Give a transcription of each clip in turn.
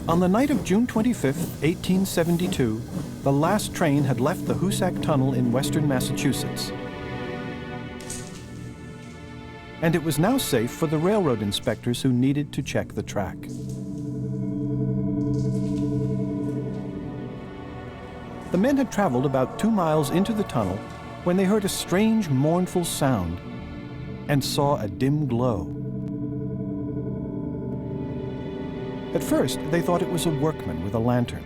On the night of June 25, 1872, the last train had left the Hoosac Tunnel in western Massachusetts. And it was now safe for the railroad inspectors who needed to check the track. The men had traveled about 2 miles into the tunnel when they heard a strange, mournful sound and saw a dim glow. At first, they thought it was a workman with a lantern.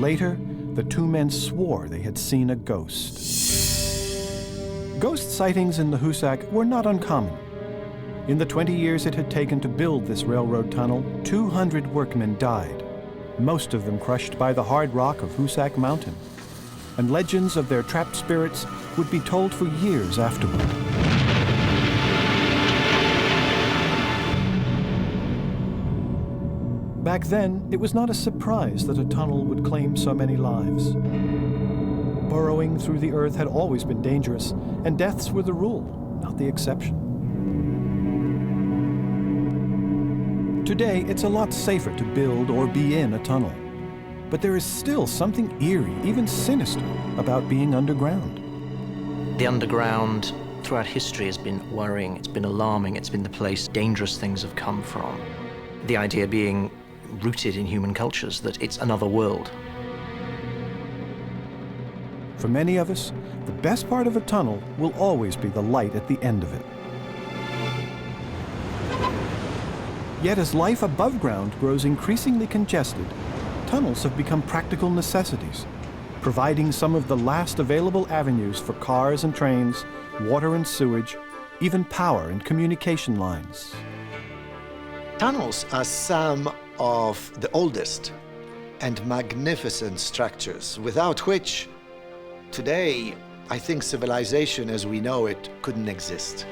Later, the 2 men swore they had seen a ghost. Ghost sightings in the Hoosac were not uncommon. In the 20 years it had taken to build this railroad tunnel, 200 workmen died, most of them crushed by the hard rock of Hoosac Mountain. And legends of their trapped spirits would be told for years afterward. Back then, it was not a surprise that a tunnel would claim so many lives. Burrowing through the earth had always been dangerous, and deaths were the rule, not the exception. Today, it's a lot safer to build or be in a tunnel. But there is still something eerie, even sinister, about being underground. The underground, throughout history, has been worrying, it's been alarming, it's been the place dangerous things have come from. The idea being rooted in human cultures, that it's another world. For many of us, the best part of a tunnel will always be the light at the end of it. Yet as life above ground grows increasingly congested, tunnels have become practical necessities, providing some of the last available avenues for cars and trains, water and sewage, even power and communication lines. Tunnels are some of the oldest and magnificent structures, without which today, I think civilization as we know it couldn't exist.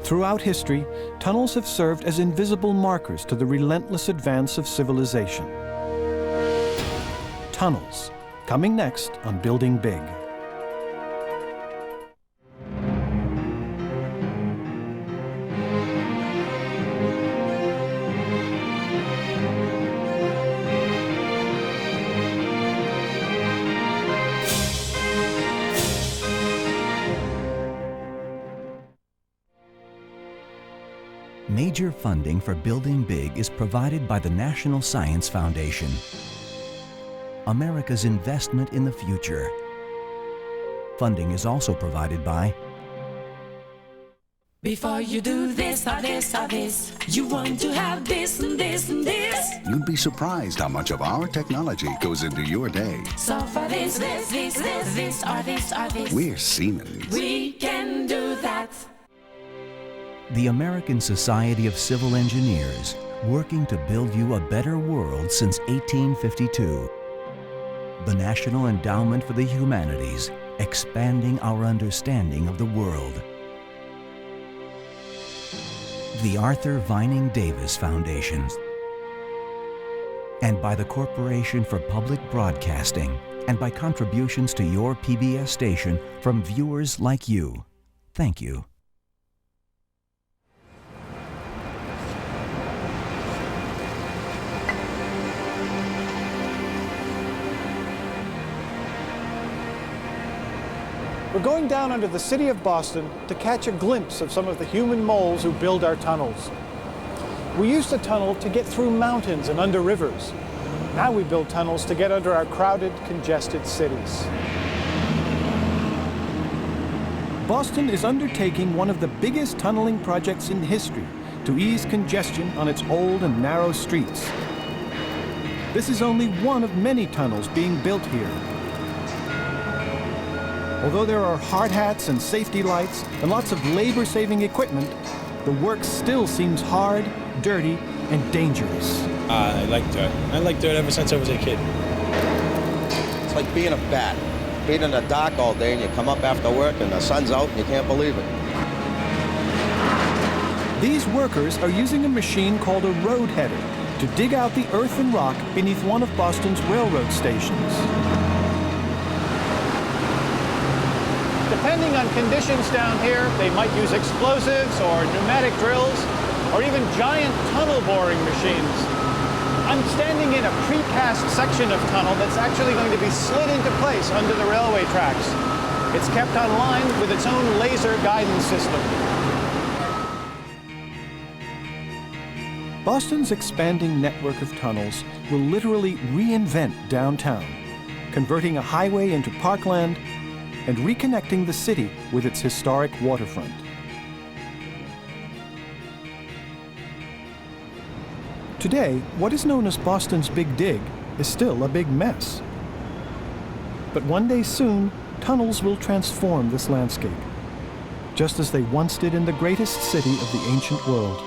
Throughout history, tunnels have served as invisible markers to the relentless advance of civilization. Tunnels, coming next on Building Big. Major funding for Building Big is provided by the National Science Foundation, America's investment in the future. Funding is also provided by Before you do this or this or this, you want to have this and this and this. You'd be surprised how much of our technology goes into your day. So for this, this, this, this, this or this or this, We're Siemens. we can do that. the American Society of Civil Engineers, working to build you a better world since 1852. The National Endowment for the Humanities, expanding our understanding of the world. The Arthur Vining Davis Foundation. And by the Corporation for Public Broadcasting, and by contributions to your PBS station from viewers like you. Thank you. We're going down under the city of Boston to catch a glimpse of some of the human moles who build our tunnels. We used to tunnel to get through mountains and under rivers. Now we build tunnels to get under our crowded, congested cities. Boston is undertaking one of the biggest tunneling projects in history to ease congestion on its old and narrow streets. This is only one of many tunnels being built here. Although there are hard hats and safety lights and lots of labor-saving equipment, the work still seems hard, dirty, and dangerous. I like dirt. I like dirt ever since I was a kid. It's like being a bat. Being in the dark all day and you come up after work and the sun's out and you can't believe it. These workers are using a machine called a road header to dig out the earth and rock beneath one of Boston's railroad stations. Depending on conditions down here, they might use explosives or pneumatic drills or even giant tunnel boring machines. I'm standing in a precast section of tunnel that's actually going to be slid into place under the railway tracks. It's kept online with its own laser guidance system. Boston's expanding network of tunnels will literally reinvent downtown, converting a highway into parkland and reconnecting the city with its historic waterfront. Today, what is known as Boston's Big Dig is still a big mess. But one day soon, tunnels will transform this landscape, just as they once did in the greatest city of the ancient world.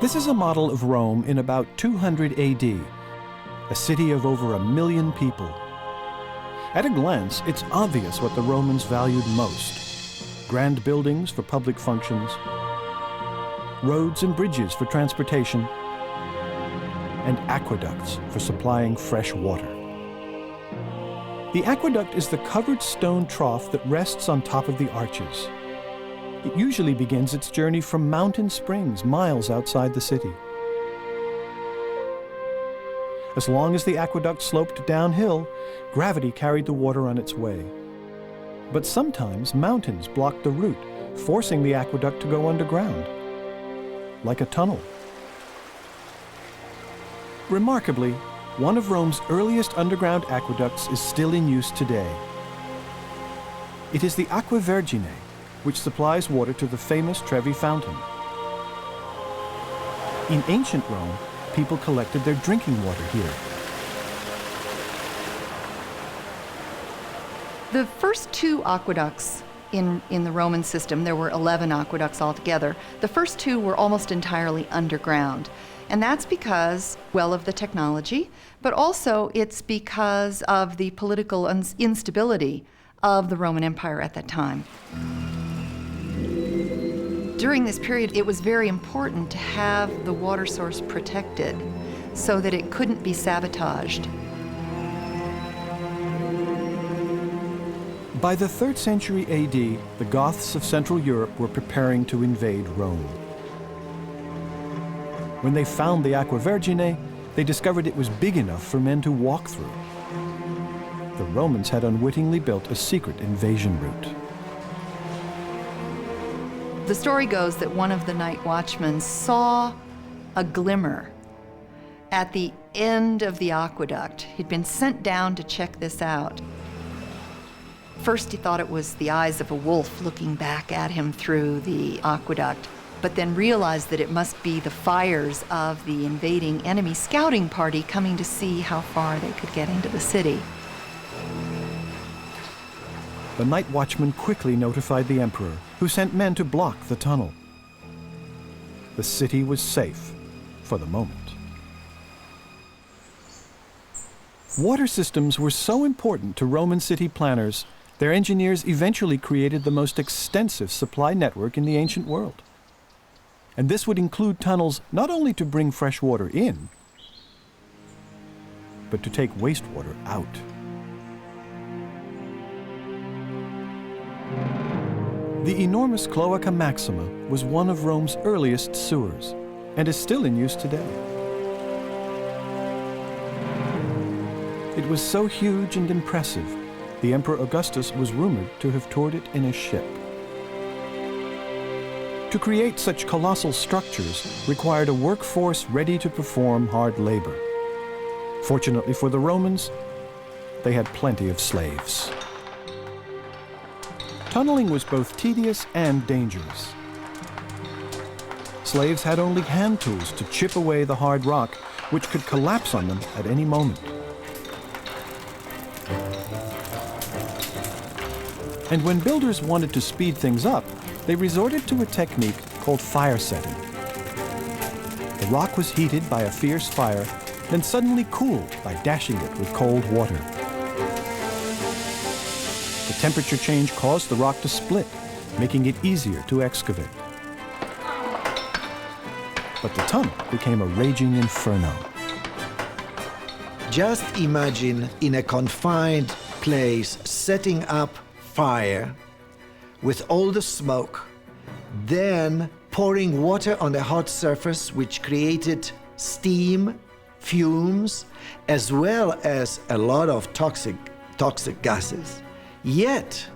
This is a model of Rome in about 200 AD, a city of over 1 million people. At a glance, it's obvious what the Romans valued most: grand buildings for public functions, roads and bridges for transportation, and aqueducts for supplying fresh water. The aqueduct is the covered stone trough that rests on top of the arches. It usually begins its journey from mountain springs miles outside the city. As long as the aqueduct sloped downhill, gravity carried the water on its way. But sometimes mountains blocked the route, forcing the aqueduct to go underground, like a tunnel. Remarkably, one of Rome's earliest underground aqueducts is still in use today. It is the Aqua Vergine, which supplies water to the famous Trevi Fountain. In ancient Rome, people collected their drinking water here. The first 2 aqueducts in the Roman system, there were 11 aqueducts altogether, the first 2 were almost entirely underground. And that's because, well, of the technology, but also it's because of the political instability of the Roman Empire at that time. During this period, it was very important to have the water source protected so that it couldn't be sabotaged. By the 3rd century AD, the Goths of Central Europe were preparing to invade Rome. When they found the Aqua Vergine, they discovered it was big enough for men to walk through. The Romans had unwittingly built a secret invasion route. The story goes that one of the night watchmen saw a glimmer at the end of the aqueduct. He'd been sent down to check this out. First, he thought it was the eyes of a wolf looking back at him through the aqueduct, but then realized that it must be the fires of the invading enemy scouting party coming to see how far they could get into the city. The night watchman quickly notified the emperor, who sent men to block the tunnel. The city was safe for the moment. Water systems were so important to Roman city planners, their engineers eventually created the most extensive supply network in the ancient world. And this would include tunnels not only to bring fresh water in, but to take wastewater out. The enormous Cloaca Maxima was one of Rome's earliest sewers and is still in use today. It was so huge and impressive, the Emperor Augustus was rumored to have toured it in a ship. To create such colossal structures required a workforce ready to perform hard labor. Fortunately for the Romans, they had plenty of slaves. Tunneling was both tedious and dangerous. Slaves had only hand tools to chip away the hard rock, which could collapse on them at any moment. And when builders wanted to speed things up, they resorted to a technique called fire setting. The rock was heated by a fierce fire, then suddenly cooled by dashing it with cold water. The temperature change caused the rock to split, making it easier to excavate. But the tunnel became a raging inferno. Just imagine in a confined place setting up fire with all the smoke, then pouring water on the hot surface, which created steam, fumes, as well as a lot of toxic gases. Yet,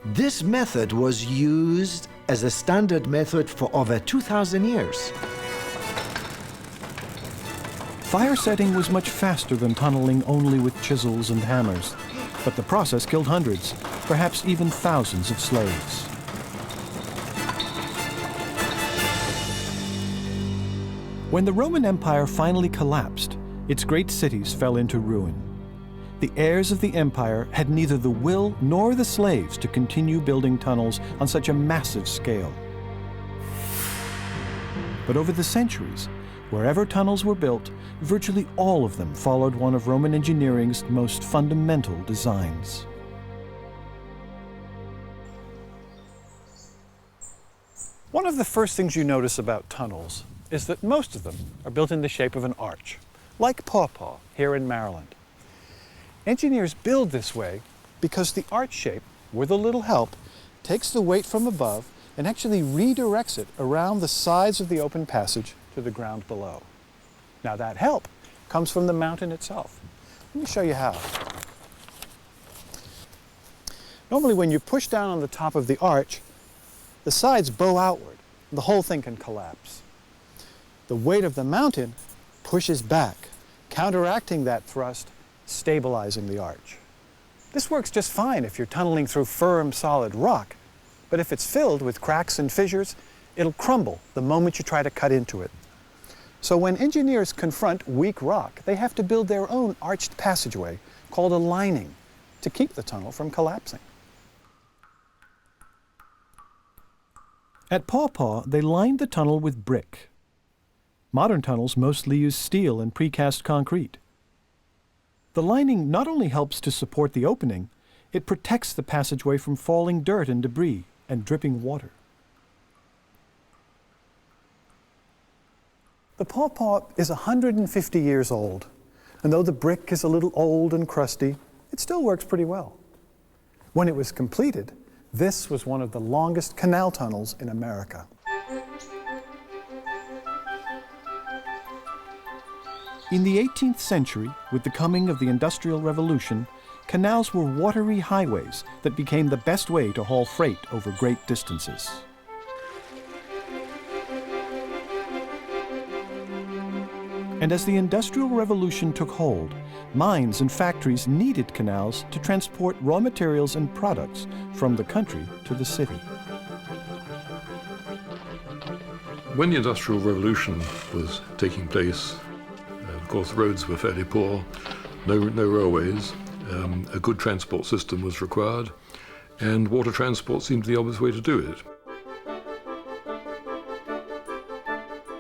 this method was used as a standard method for over 2,000 years. Fire setting was much faster than tunneling only with chisels and hammers, but the process killed hundreds, perhaps even thousands of slaves. When the Roman Empire finally collapsed, its great cities fell into ruin. The heirs of the empire had neither the will nor the slaves to continue building tunnels on such a massive scale. But over the centuries, wherever tunnels were built, virtually all of them followed one of Roman engineering's most fundamental designs. One of the first things you notice about tunnels is that most of them are built in the shape of an arch, like Paw Paw here in Maryland. Engineers build this way because the arch shape, with a little help, takes the weight from above and actually redirects it around the sides of the open passage to the ground below. Now that help comes from the mountain itself. Let me show you how. Normally when you push down on the top of the arch, the sides bow outward, and the whole thing can collapse. The weight of the mountain pushes back, counteracting that thrust, stabilizing the arch. This works just fine if you're tunneling through firm, solid rock, but if it's filled with cracks and fissures, it'll crumble the moment you try to cut into it. So when engineers confront weak rock, they have to build their own arched passageway called a lining to keep the tunnel from collapsing. At Paw Paw, they lined the tunnel with brick. Modern tunnels mostly use steel and precast concrete. The lining not only helps to support the opening, it protects the passageway from falling dirt and debris and dripping water. The Paw Paw is 150 years old, and though the brick is a little old and crusty, it still works pretty well. When it was completed, this was one of the longest canal tunnels in America. In the 18th century, with the coming of the Industrial Revolution, canals were watery highways that became the best way to haul freight over great distances. And as the Industrial Revolution took hold, mines and factories needed canals to transport raw materials and products from the country to the city. When the Industrial Revolution was taking place, of course, roads were fairly poor, no railways, a good transport system was required, and water transport seemed the obvious way to do it.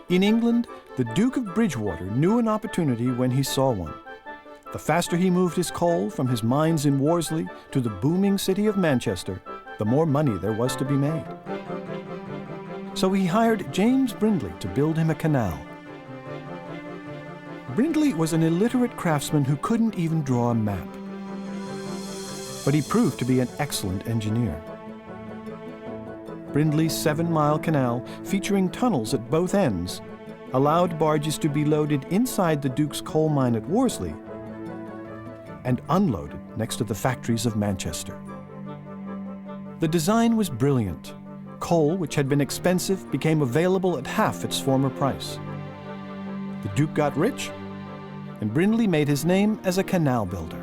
In England, the Duke of Bridgewater knew an opportunity when he saw one. The faster he moved his coal from his mines in Worsley to the booming city of Manchester, the more money there was to be made. So he hired James Brindley to build him a canal. Brindley was an illiterate craftsman who couldn't even draw a map. But he proved to be an excellent engineer. Brindley's 7-mile canal, featuring tunnels at both ends, allowed barges to be loaded inside the Duke's coal mine at Worsley and unloaded next to the factories of Manchester. The design was brilliant. Coal, which had been expensive, became available at half its former price. The Duke got rich, and Brindley made his name as a canal builder.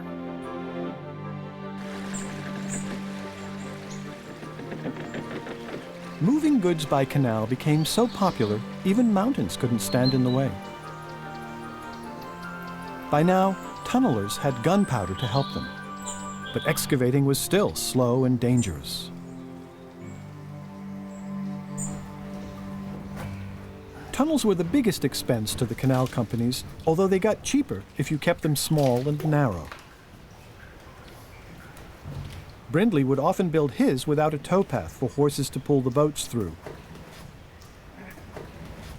Moving goods by canal became so popular, even mountains couldn't stand in the way. By now, tunnelers had gunpowder to help them, but excavating was still slow and dangerous. Tunnels were the biggest expense to the canal companies, although they got cheaper if you kept them small and narrow. Brindley would often build his without a towpath for horses to pull the boats through,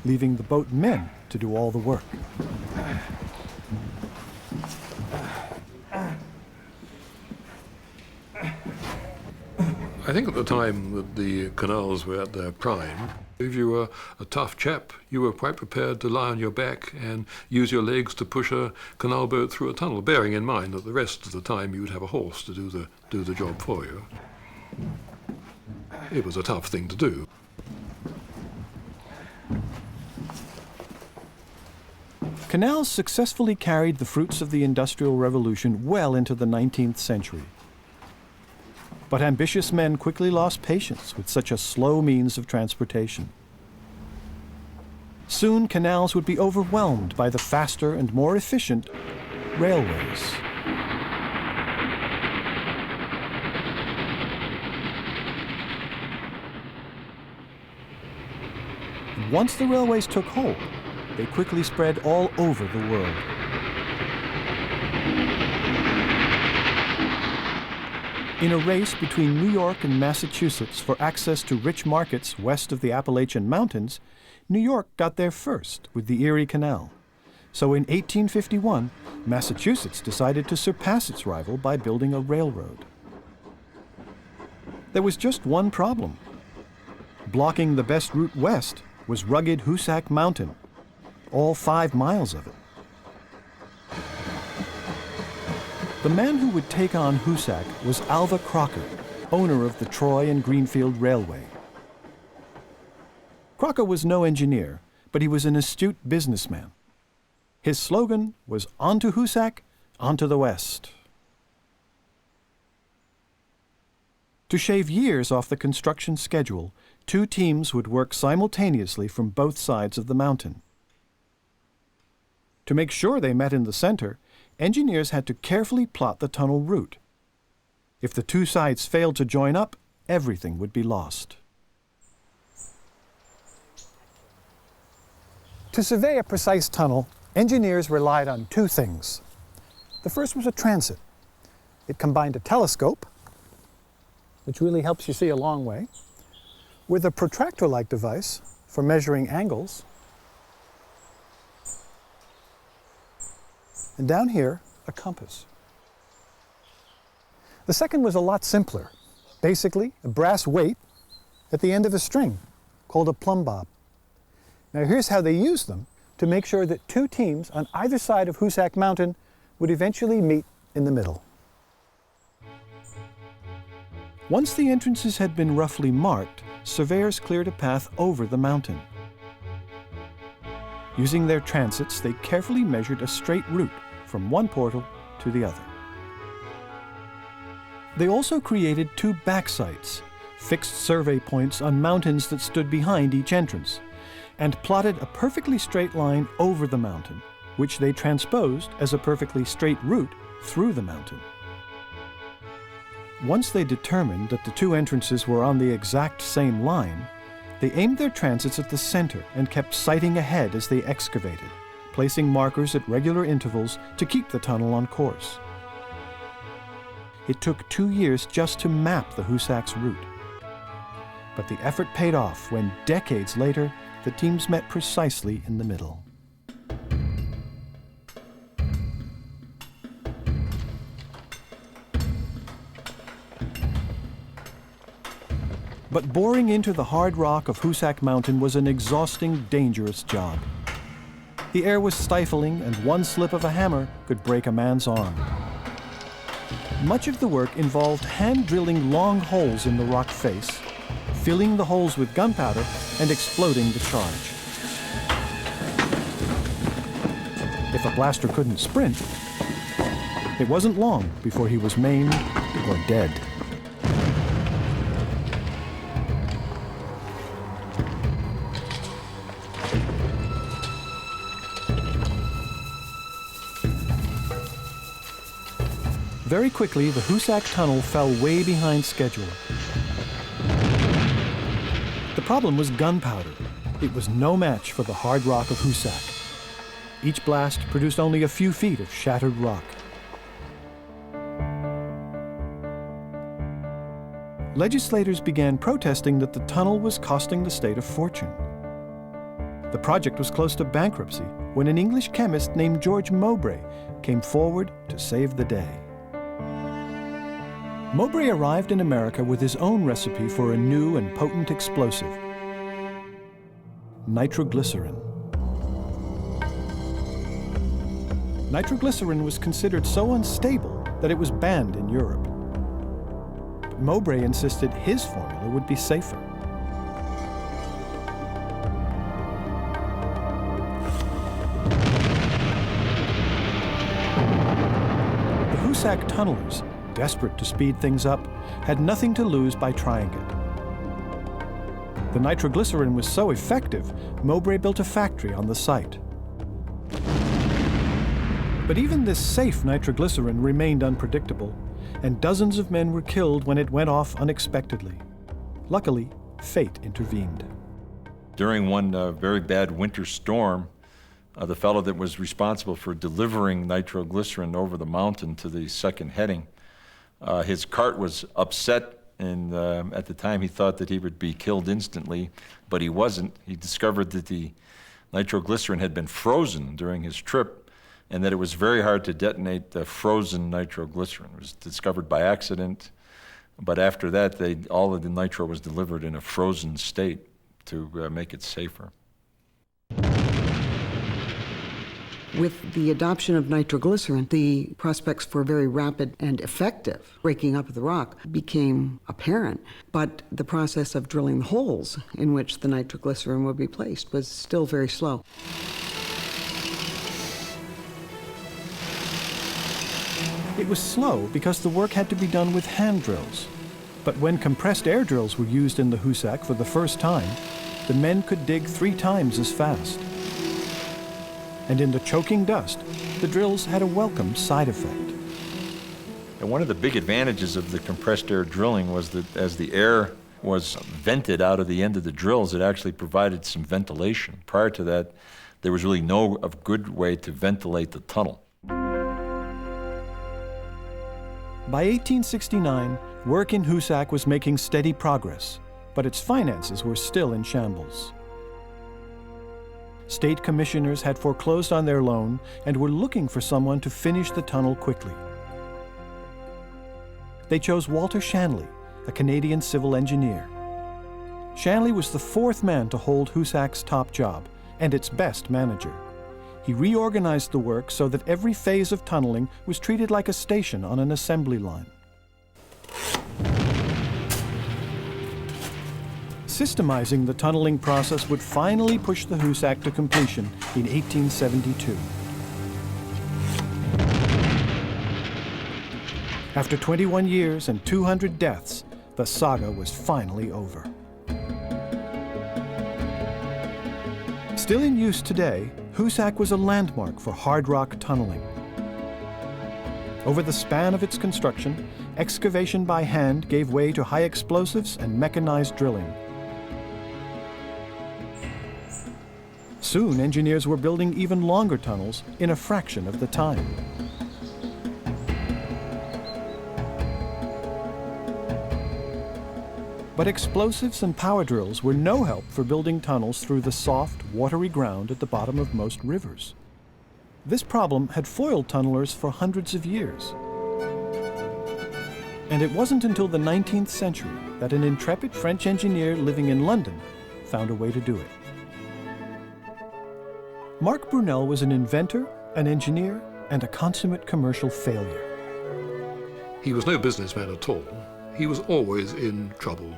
leaving the boatmen to do all the work. I think at the time that the canals were at their prime, if you were a tough chap, you were quite prepared to lie on your back and use your legs to push a canal boat through a tunnel, bearing in mind that the rest of the time you'd have a horse to do the job for you. It was a tough thing to do. Canals successfully carried the fruits of the Industrial Revolution well into the 19th century. But ambitious men quickly lost patience with such a slow means of transportation. Soon, canals would be overwhelmed by the faster and more efficient railways. Once the railways took hold, they quickly spread all over the world. In a race between New York and Massachusetts for access to rich markets west of the Appalachian Mountains, New York got there first with the Erie Canal. So in 1851, Massachusetts decided to surpass its rival by building a railroad. There was just one problem. Blocking the best route west was rugged Hoosac Mountain, all 5 miles of it. The man who would take on Hoosac was Alva Crocker, owner of the Troy and Greenfield Railway. Crocker was no engineer, but he was an astute businessman. His slogan was "On to Hoosac, on to the West." To shave years off the construction schedule, 2 teams would work simultaneously from both sides of the mountain. To make sure they met in the center, engineers had to carefully plot the tunnel route. If the 2 sides failed to join up, everything would be lost. To survey a precise tunnel, engineers relied on 2 things. The first was a transit. It combined a telescope, which really helps you see a long way, with a protractor-like device for measuring angles, and down here, a compass. The second was a lot simpler. Basically, a brass weight at the end of a string, called a plumb bob. Now here's how they used them to make sure that 2 teams on either side of Hoosac Mountain would eventually meet in the middle. Once the entrances had been roughly marked, surveyors cleared a path over the mountain. Using their transits, they carefully measured a straight route from one portal to the other. They also created 2 back sites, fixed survey points on mountains that stood behind each entrance, and plotted a perfectly straight line over the mountain, which they transposed as a perfectly straight route through the mountain. Once they determined that the 2 entrances were on the exact same line, they aimed their transits at the center and kept sighting ahead as they excavated, placing markers at regular intervals to keep the tunnel on course. It took 2 years just to map the Hoosac's route. But the effort paid off when, decades later, the teams met precisely in the middle. But boring into the hard rock of Hoosac Mountain was an exhausting, dangerous job. The air was stifling, and one slip of a hammer could break a man's arm. Much of the work involved hand-drilling long holes in the rock face, filling the holes with gunpowder, and exploding the charge. If a blaster couldn't sprint, it wasn't long before he was maimed or dead. Very quickly, the Hoosac Tunnel fell way behind schedule. The problem was gunpowder. It was no match for the hard rock of Hoosac. Each blast produced only a few feet of shattered rock. Legislators began protesting that the tunnel was costing the state a fortune. The project was close to bankruptcy when an English chemist named George Mowbray came forward to save the day. Mowbray arrived in America with his own recipe for a new and potent explosive: nitroglycerin. Nitroglycerin was considered so unstable that it was banned in Europe. But Mowbray insisted his formula would be safer. The Hoosac tunnelers, desperate to speed things up, had nothing to lose by trying it. The nitroglycerin was so effective, Mowbray built a factory on the site. But even this safe nitroglycerin remained unpredictable, and dozens of men were killed when it went off unexpectedly. Luckily, fate intervened. During one very bad winter storm, the fellow that was responsible for delivering nitroglycerin over the mountain to the second heading, his cart was upset, and at the time he thought that he would be killed instantly, but he wasn't. He discovered that the nitroglycerin had been frozen during his trip, and that it was very hard to detonate the frozen nitroglycerin. It was discovered by accident, but after that, all of the nitro was delivered in a frozen state to make it safer. With the adoption of nitroglycerin, the prospects for very rapid and effective breaking up of the rock became apparent, but the process of drilling the holes in which the nitroglycerin would be placed was still very slow. It was slow because the work had to be done with hand drills. But when compressed air drills were used in the Hoosac for the first time, the men could dig 3 times as fast. And in the choking dust, the drills had a welcome side effect. And one of the big advantages of the compressed air drilling was that as the air was vented out of the end of the drills, it actually provided some ventilation. Prior to that, there was really no good way to ventilate the tunnel. By 1869, work in Hoosac was making steady progress, but its finances were still in shambles. State commissioners had foreclosed on their loan and were looking for someone to finish the tunnel quickly. They chose Walter Shanley, a Canadian civil engineer. Shanley was the 4th man to hold Hoosac's top job and its best manager. He reorganized the work so that every phase of tunneling was treated like a station on an assembly line. Systemizing the tunneling process would finally push the Hoosac to completion in 1872. After 21 years and 200 deaths, the saga was finally over. Still in use today, Hoosac was a landmark for hard rock tunneling. Over the span of its construction, excavation by hand gave way to high explosives and mechanized drilling. Soon, engineers were building even longer tunnels in a fraction of the time. But explosives and power drills were no help for building tunnels through the soft, watery ground at the bottom of most rivers. This problem had foiled tunnelers for hundreds of years. And it wasn't until the 19th century that an intrepid French engineer living in London found a way to do it. Marc Brunel was an inventor, an engineer, and a consummate commercial failure. He was no businessman at all. He was always in trouble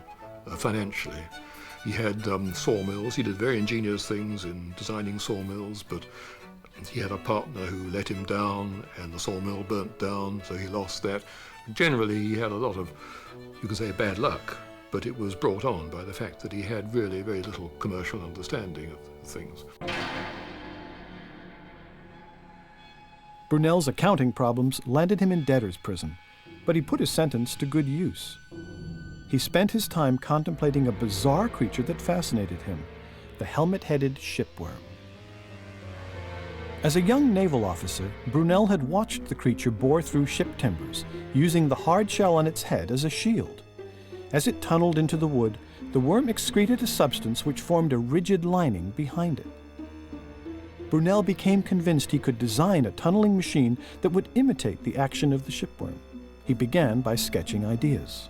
financially. He had sawmills. He did very ingenious things in designing sawmills, but he had a partner who let him down, and the sawmill burnt down, so he lost that. Generally, he had a lot of, you could say, bad luck, but it was brought on by the fact that he had really very little commercial understanding of things. Brunel's accounting problems landed him in debtor's prison, but he put his sentence to good use. He spent his time contemplating a bizarre creature that fascinated him, the helmet-headed shipworm. As a young naval officer, Brunel had watched the creature bore through ship timbers, using the hard shell on its head as a shield. As it tunneled into the wood, the worm excreted a substance which formed a rigid lining behind it. Brunel became convinced he could design a tunneling machine that would imitate the action of the shipworm. He began by sketching ideas.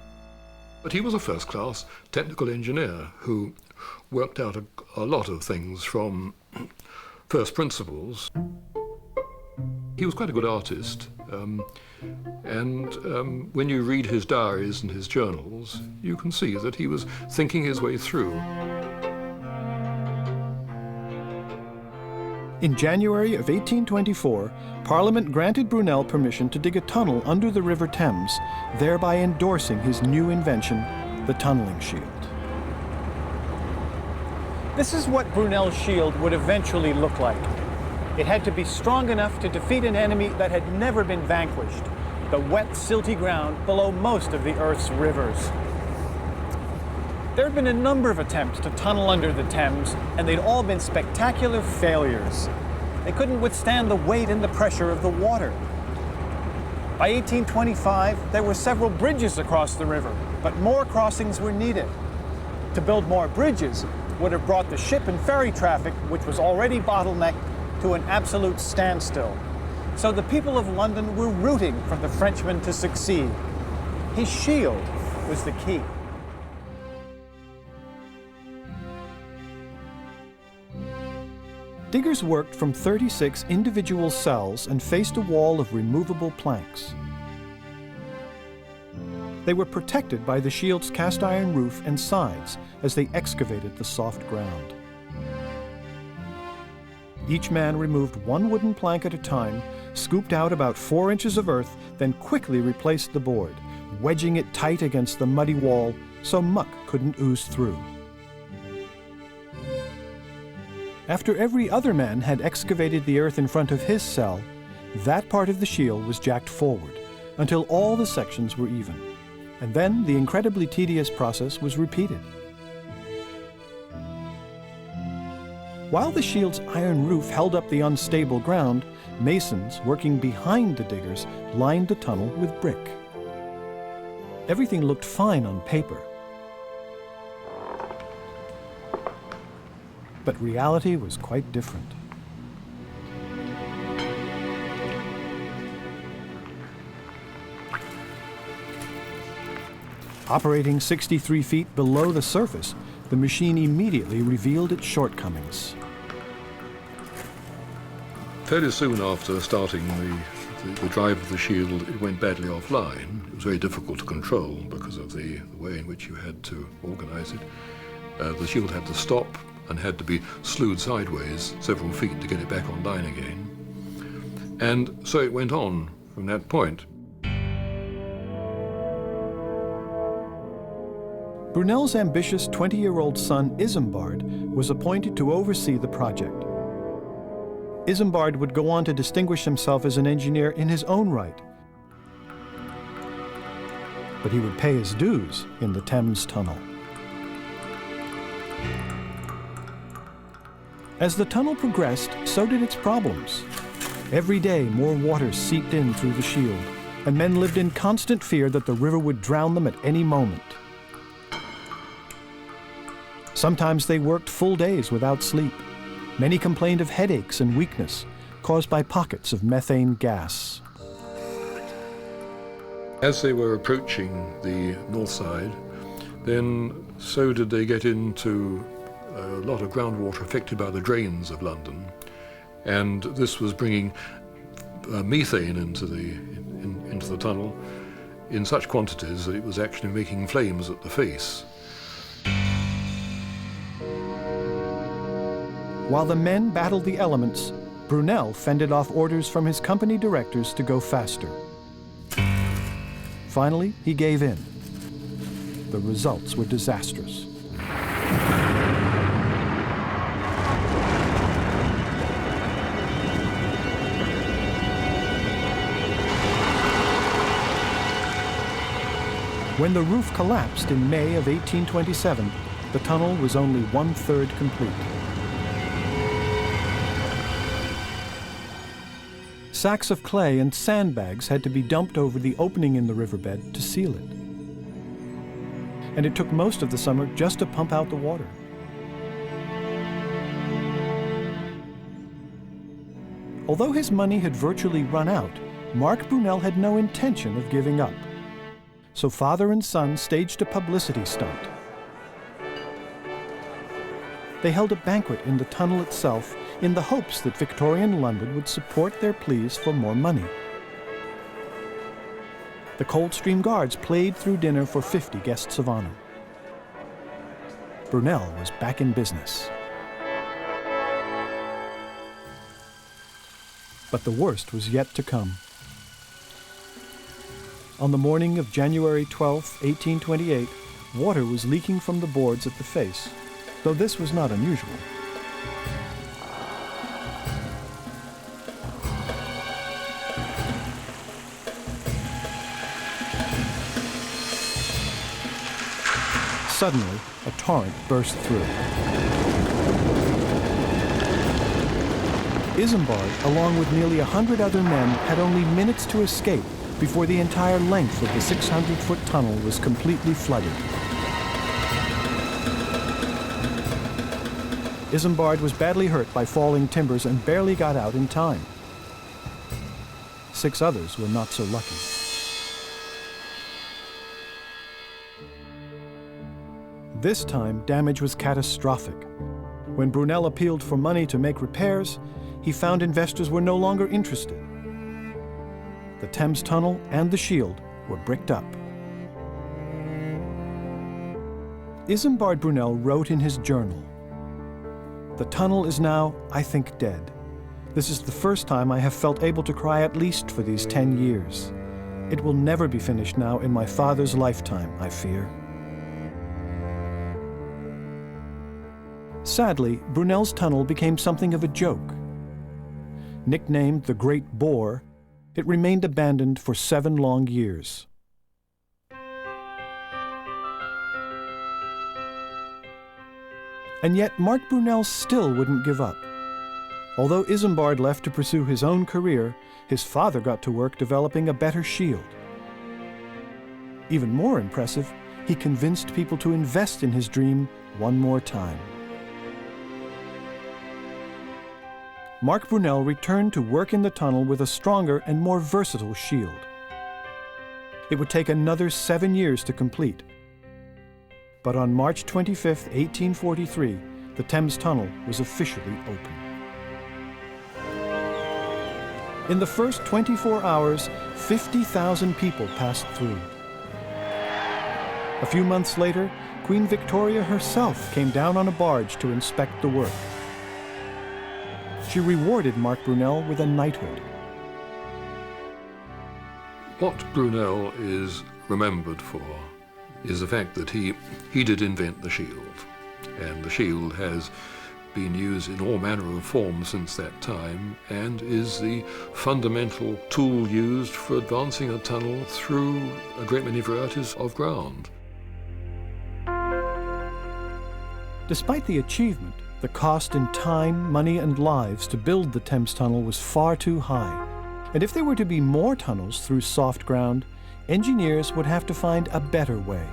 But he was a first-class technical engineer who worked out a lot of things from first principles. He was quite a good artist, and when you read his diaries and his journals, you can see that he was thinking his way through. In January of 1824, Parliament granted Brunel permission to dig a tunnel under the River Thames, thereby endorsing his new invention, the tunneling shield. This is what Brunel's shield would eventually look like. It had to be strong enough to defeat an enemy that had never been vanquished, the wet, silty ground below most of the Earth's rivers. There had been a number of attempts to tunnel under the Thames, and they'd all been spectacular failures. They couldn't withstand the weight and the pressure of the water. By 1825, there were several bridges across the river, but more crossings were needed. To build more bridges would have brought the ship and ferry traffic, which was already bottlenecked, to an absolute standstill. So the people of London were rooting for the Frenchman to succeed. His shield was the key. Diggers worked from 36 individual cells and faced a wall of removable planks. They were protected by the shield's cast iron roof and sides as they excavated the soft ground. Each man removed one wooden plank at a time, scooped out about 4 inches of earth, then quickly replaced the board, wedging it tight against the muddy wall so muck couldn't ooze through. After every other man had excavated the earth in front of his cell, that part of the shield was jacked forward until all the sections were even. And then the incredibly tedious process was repeated. While the shield's iron roof held up the unstable ground, masons working behind the diggers lined the tunnel with brick. Everything looked fine on paper. But reality was quite different. Operating 63 feet below the surface, the machine immediately revealed its shortcomings. Fairly soon after starting the drive of the shield, it went badly offline. It was very difficult to control because of the way in which you had to organize it. The shield had to stop and had to be slewed sideways several feet to get it back online again. And so it went on from that point. Brunel's ambitious 20-year-old son, Isambard, was appointed to oversee the project. Isambard would go on to distinguish himself as an engineer in his own right. But he would pay his dues in the Thames Tunnel. As the tunnel progressed, so did its problems. Every day, more water seeped in through the shield, and men lived in constant fear that the river would drown them at any moment. Sometimes they worked full days without sleep. Many complained of headaches and weakness caused by pockets of methane gas. As they were approaching the north side, then so did they get into a lot of groundwater affected by the drains of London. And this was bringing methane into the tunnel in such quantities that it was actually making flames at the face. While the men battled the elements, Brunel fended off orders from his company directors to go faster. Finally, he gave in. The results were disastrous. When the roof collapsed in May of 1827, the tunnel was only 1/3 complete. Sacks of clay and sandbags had to be dumped over the opening in the riverbed to seal it. And it took most of the summer just to pump out the water. Although his money had virtually run out, Mark Brunel had no intention of giving up. So father and son staged a publicity stunt. They held a banquet in the tunnel itself in the hopes that Victorian London would support their pleas for more money. The Coldstream Guards played through dinner for 50 guests of honor. Brunel was back in business. But the worst was yet to come. On the morning of January 12, 1828, water was leaking from the boards at the face, though this was not unusual. Suddenly, a torrent burst through. Isambard, along with nearly 100 other men, had only minutes to escape before the entire length of the 600-foot tunnel was completely flooded. Isambard was badly hurt by falling timbers and barely got out in time. 6 others were not so lucky. This time, damage was catastrophic. When Brunel appealed for money to make repairs, he found investors were no longer interested. The Thames Tunnel and the Shield were bricked up. Isambard Brunel wrote in his journal, "The tunnel is now, I think, dead. This is the first time I have felt able to cry at least for these 10 years. It will never be finished now in my father's lifetime, I fear." Sadly, Brunel's tunnel became something of a joke. Nicknamed the Great Bore, it remained abandoned for 7 long years. And yet Mark Brunel still wouldn't give up. Although Isambard left to pursue his own career, his father got to work developing a better shield. Even more impressive, he convinced people to invest in his dream one more time. Mark Brunel returned to work in the tunnel with a stronger and more versatile shield. It would take another 7 years to complete. But on March 25, 1843, the Thames Tunnel was officially open. In the first 24 hours, 50,000 people passed through. A few months later, Queen Victoria herself came down on a barge to inspect the work. She rewarded Mark Brunel with a knighthood. What Brunel is remembered for is the fact that he did invent the shield, and the shield has been used in all manner of forms since that time and is the fundamental tool used for advancing a tunnel through a great many varieties of ground. Despite the achievement, the cost in time, money, and lives to build the Thames Tunnel was far too high. And if there were to be more tunnels through soft ground, engineers would have to find a better way.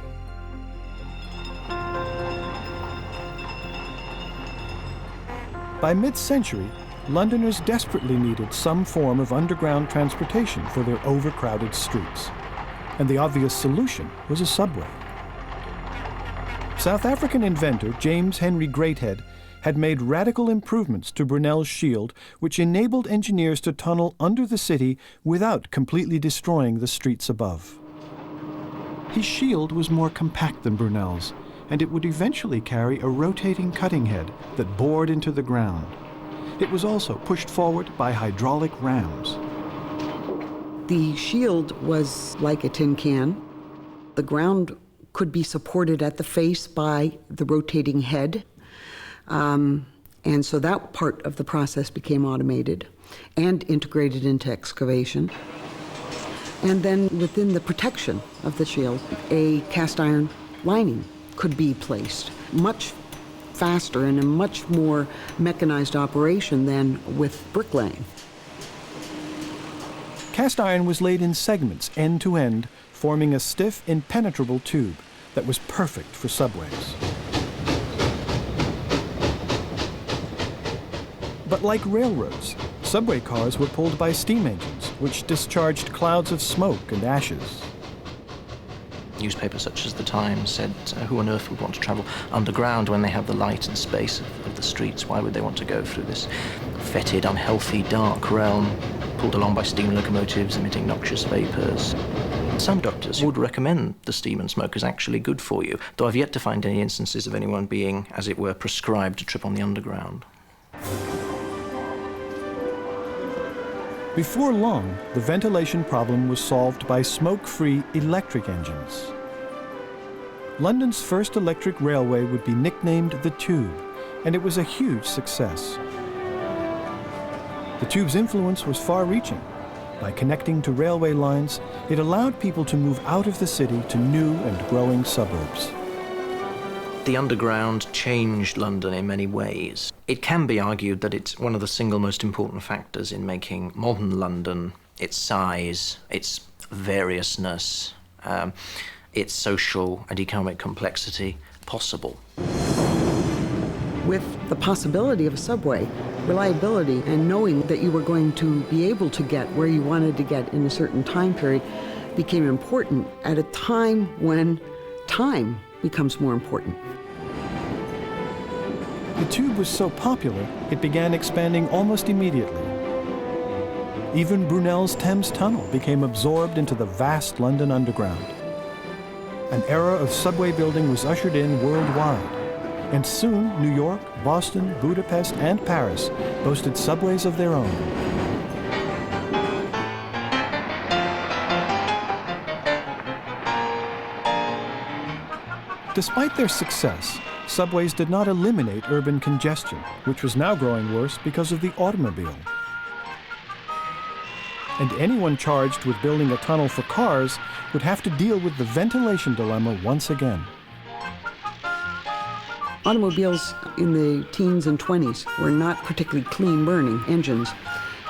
By mid-century, Londoners desperately needed some form of underground transportation for their overcrowded streets. And the obvious solution was a subway. South African inventor James Henry Greathead had made radical improvements to Brunel's shield, which enabled engineers to tunnel under the city without completely destroying the streets above. His shield was more compact than Brunel's, and it would eventually carry a rotating cutting head that bored into the ground. It was also pushed forward by hydraulic rams. The shield was like a tin can. The ground could be supported at the face by the rotating head. And so that part of the process became automated and integrated into excavation. And then within the protection of the shield, a cast iron lining could be placed, much faster and a much more mechanized operation than with bricklaying. Cast iron was laid in segments end to end, forming a stiff, impenetrable tube that was perfect for subways. But like railroads, subway cars were pulled by steam engines, which discharged clouds of smoke and ashes. Newspapers such as The Times said, who on earth would want to travel underground when they have the light and space of the streets? Why would they want to go through this fetid, unhealthy, dark realm, pulled along by steam locomotives emitting noxious vapors? Some doctors would recommend the steam and smoke as actually good for you, though I've yet to find any instances of anyone being, as it were, prescribed a trip on the underground. Before long, the ventilation problem was solved by smoke-free electric engines. London's first electric railway would be nicknamed the Tube, and it was a huge success. The Tube's influence was far-reaching. By connecting to railway lines, it allowed people to move out of the city to new and growing suburbs. The underground changed London in many ways. It can be argued that it's one of the single most important factors in making modern London, its size, its variousness, its social and economic complexity, possible. With the possibility of a subway, reliability and knowing that you were going to be able to get where you wanted to get in a certain time period became important at a time when time becomes more important. The Tube was so popular, it began expanding almost immediately. Even Brunel's Thames Tunnel became absorbed into the vast London Underground. An era of subway building was ushered in worldwide, and soon New York, Boston, Budapest, and Paris boasted subways of their own. Despite their success, subways did not eliminate urban congestion, which was now growing worse because of the automobile. And anyone charged with building a tunnel for cars would have to deal with the ventilation dilemma once again. Automobiles in the teens and 20s were not particularly clean-burning engines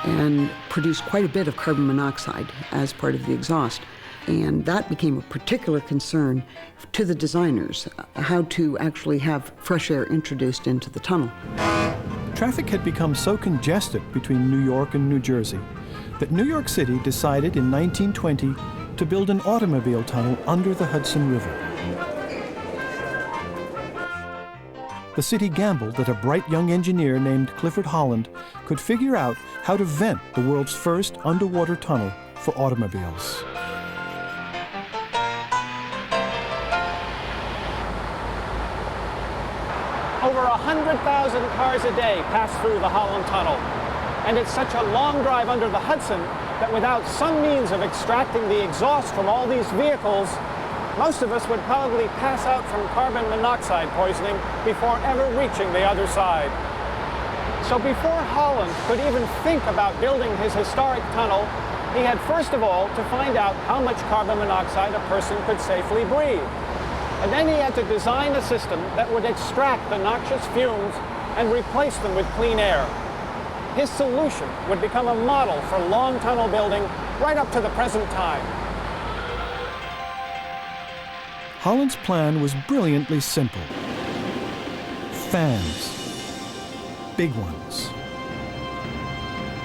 and produced quite a bit of carbon monoxide as part of the exhaust. And that became a particular concern to the designers, how to actually have fresh air introduced into the tunnel. Traffic had become so congested between New York and New Jersey that New York City decided in 1920 to build an automobile tunnel under the Hudson River. The city gambled that a bright young engineer named Clifford Holland could figure out how to vent the world's first underwater tunnel for automobiles. Over 100,000 cars a day pass through the Holland Tunnel. And it's such a long drive under the Hudson that without some means of extracting the exhaust from all these vehicles, most of us would probably pass out from carbon monoxide poisoning before ever reaching the other side. So before Holland could even think about building his historic tunnel, he had first of all to find out how much carbon monoxide a person could safely breathe. And then he had to design a system that would extract the noxious fumes and replace them with clean air. His solution would become a model for long tunnel building right up to the present time. Holland's plan was brilliantly simple. Fans. Big ones.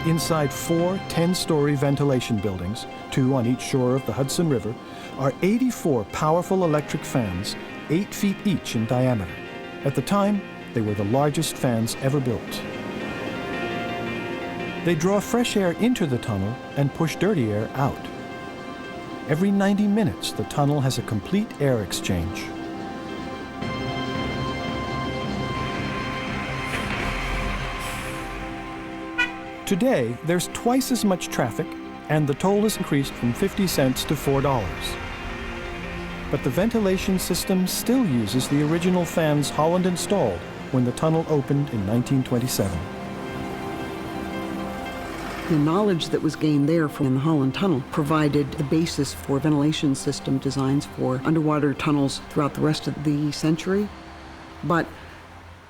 Inside 4 10-story ventilation buildings, 2 on each shore of the Hudson River, are 84 powerful electric fans, 8 feet each in diameter. At the time, they were the largest fans ever built. They draw fresh air into the tunnel and push dirty air out. Every 90 minutes, the tunnel has a complete air exchange. Today, there's twice as much traffic, and the toll has increased from 50 cents to $4. But the ventilation system still uses the original fans Holland installed when the tunnel opened in 1927. The knowledge that was gained there from the Holland Tunnel provided the basis for ventilation system designs for underwater tunnels throughout the rest of the century. But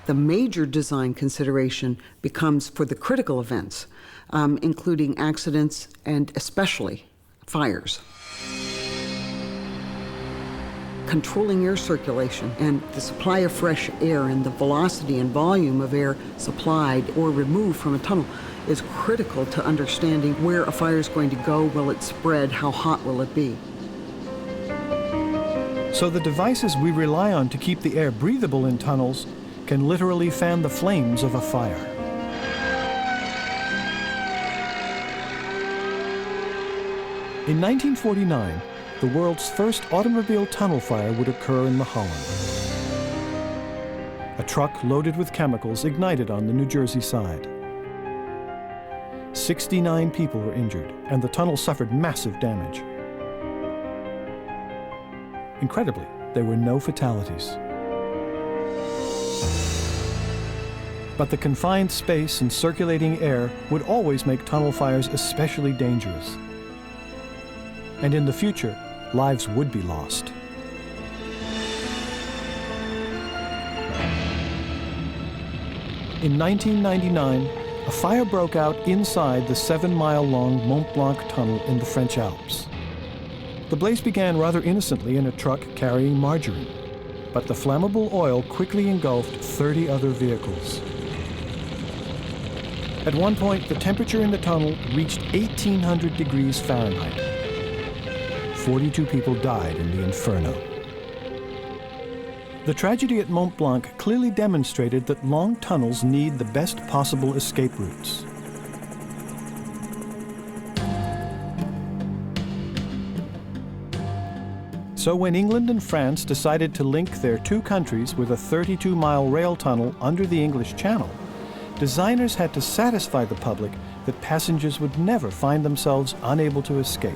the major design consideration becomes for the critical events, including accidents and especially fires. Controlling air circulation and the supply of fresh air and the velocity and volume of air supplied or removed from a tunnel is critical to understanding where a fire is going to go, will it spread, how hot will it be. So the devices we rely on to keep the air breathable in tunnels can literally fan the flames of a fire. In 1949, the world's first automobile tunnel fire would occur in the Holland. A truck loaded with chemicals ignited on the New Jersey side. 69 people were injured, and the tunnel suffered massive damage. Incredibly, there were no fatalities. But the confined space and circulating air would always make tunnel fires especially dangerous. And in the future, lives would be lost. In 1999, a fire broke out inside the 7-mile-long Mont Blanc tunnel in the French Alps. The blaze began rather innocently in a truck carrying margarine, but the flammable oil quickly engulfed 30 other vehicles. At one point, the temperature in the tunnel reached 1,800 degrees Fahrenheit. 42 people died in the inferno. The tragedy at Mont Blanc clearly demonstrated that long tunnels need the best possible escape routes. So when England and France decided to link their two countries with a 32-mile rail tunnel under the English Channel, designers had to satisfy the public that passengers would never find themselves unable to escape.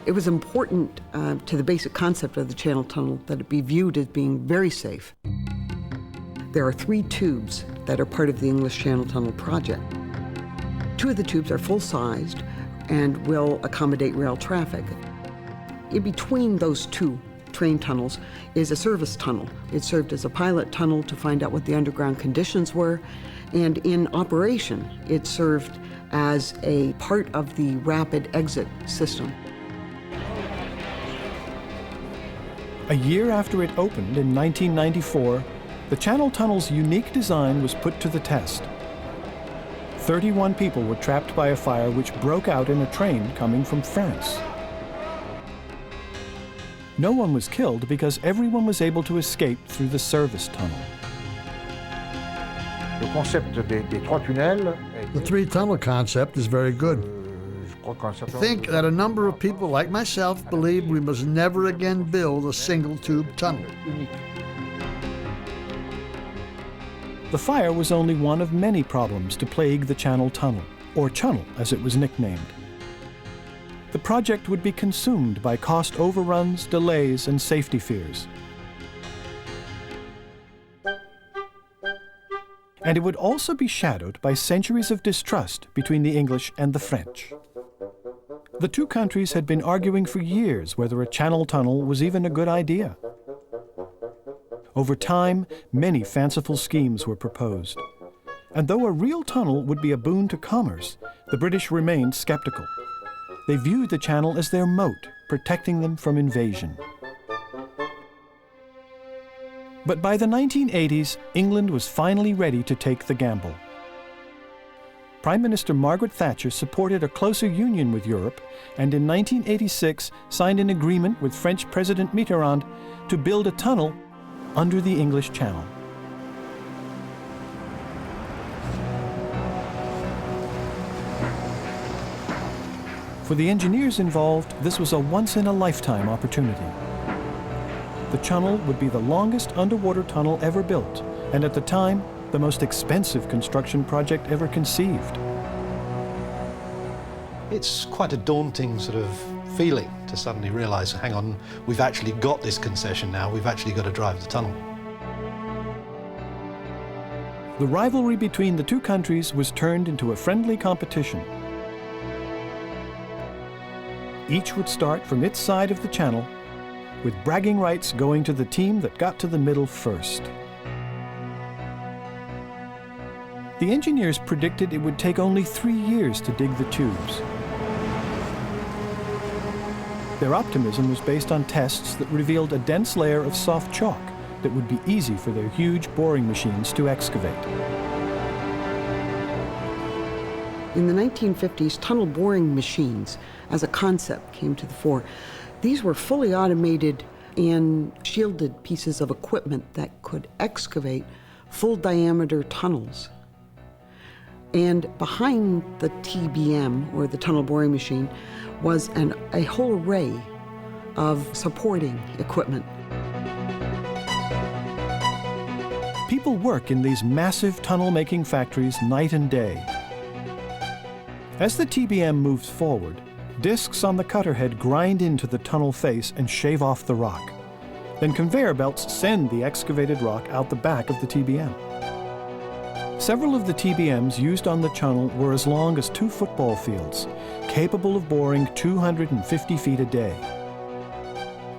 It was important to the basic concept of the Channel Tunnel that it be viewed as being very safe. There are 3 tubes that are part of the English Channel Tunnel project. 2 of the tubes are full-sized and will accommodate rail traffic. In between those 2 train tunnels is a service tunnel. It served as a pilot tunnel to find out what the underground conditions were, and in operation, it served as a part of the rapid exit system. A year after it opened in 1994, the Channel Tunnel's unique design was put to the test. 31 people were trapped by a fire which broke out in a train coming from France. No one was killed because everyone was able to escape through the service tunnel. The 3-tunnel concept is very good. I think that a number of people like myself believe we must never again build a single-tube tunnel. The fire was only one of many problems to plague the Channel Tunnel, or Chunnel as it was nicknamed. The project would be consumed by cost overruns, delays, and safety fears. And it would also be shadowed by centuries of distrust between the English and the French. The 2 countries had been arguing for years whether a Channel Tunnel was even a good idea. Over time, many fanciful schemes were proposed. And though a real tunnel would be a boon to commerce, the British remained skeptical. They viewed the channel as their moat, protecting them from invasion. But by the 1980s, England was finally ready to take the gamble. Prime Minister Margaret Thatcher supported a closer union with Europe, and in 1986 signed an agreement with French President Mitterrand to build a tunnel under the English Channel. For the engineers involved, this was a once-in-a-lifetime opportunity. The tunnel would be the longest underwater tunnel ever built, and at the time, the most expensive construction project ever conceived. It's quite a daunting sort of feeling to suddenly realize, hang on, we've actually got this concession now, we've actually got to drive the tunnel. The rivalry between the 2 countries was turned into a friendly competition. Each would start from its side of the channel, with bragging rights going to the team that got to the middle first. The engineers predicted it would take only 3 years to dig the tubes. Their optimism was based on tests that revealed a dense layer of soft chalk that would be easy for their huge boring machines to excavate. In the 1950s, tunnel boring machines as a concept came to the fore. These were fully automated and shielded pieces of equipment that could excavate full diameter tunnels. And behind the TBM, or the tunnel boring machine, was a whole array of supporting equipment. People work in these massive tunnel-making factories night and day. As the TBM moves forward, discs on the cutter head grind into the tunnel face and shave off the rock. Then conveyor belts send the excavated rock out the back of the TBM. Several of the TBMs used on the tunnel were as long as 2 football fields, capable of boring 250 feet a day.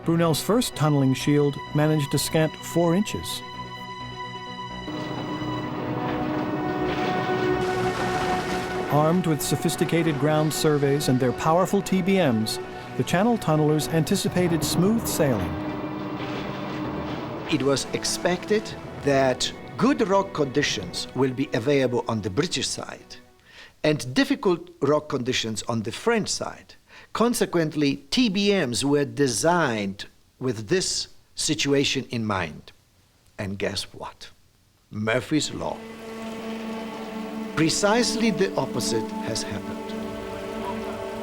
Brunel's first tunneling shield managed a scant 4 inches. Armed with sophisticated ground surveys and their powerful TBMs, the Channel tunnelers anticipated smooth sailing. It was expected that good rock conditions will be available on the British side and difficult rock conditions on the French side. Consequently, TBMs were designed with this situation in mind. And guess what? Murphy's Law. Precisely the opposite has happened.